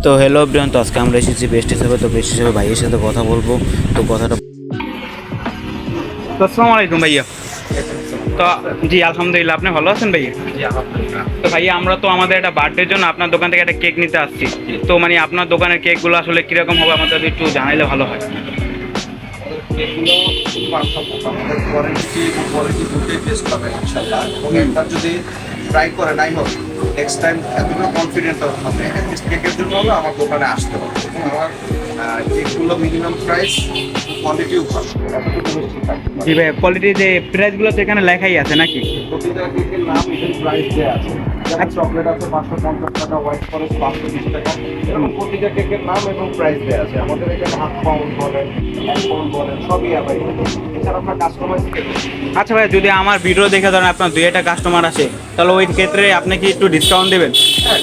তো hello everyone, তো আজকে আমরা এসেছি বেস্ট হিসেবে। তো বেস্ট হিসেবে ভাইয়ের সাথে কথা বলবো। তো কথাটা তো আসসালামু আলাইকুম ভাইয়া। তো জি আলহামদুলিল্লাহ, আপনি ভালো আছেন ভাইয়া? তো ভাইয়া আমরা তো আমাদের একটা বার্থডের জন্য আপনার দোকান থেকে একটা কেক নিতে আসছি। তো মানে আপনার দোকানের কেকগুলো আসলে কীরকম হবে আমাদের একটু জানাইলে ভালো হয়। এগুলো পার্থক্য আমাদের কোয়ালিটি দুটোই বেস্ট পাবে ইনশাল্লাহ। এবং একটা যদি ট্রাই করে নাই হোক, নেক্সট টাইম এতটা কনফিডেন্ট হবে অ্যাটলিস্ট কেকের জন্য হলে আমার দোকানে আসতে হবে। এবং আমার কেকগুলো মিনিমাম প্রাইস, কোয়ালিটিও ভালো, এতটুকু বেশি থাকবে। জি ভাইয়া, কোয়ালিটির যে প্রাইসগুলো তো এখানে লেখাই আছে নাকি? প্রতিটা কেকের নাম এবং প্রাইস দেওয়া আছে। চকলেট আছে 550 টাকা, হোয়াইট ফরেস্ট 520 টাকা, এরকম প্রতিটা কেকের নাম এবং প্রাইস দেওয়া আছে। আমাদের এখানে হাফ পাউন্ড বলেন, 1 পাউন্ড বলেন, সবই অ্যাভেলেবল। এছাড়া আপনার কাস্টমাইজ কেক। আচ্ছা ভাইয়া, যদি আমার ভিডিও দেখে ধরেন আপনার দুই একটা কাস্টমার আসে, তাহলে ওই ক্ষেত্রে আপনি কি একটু ডিসকাউন্ট দেবেন? হ্যাঁ,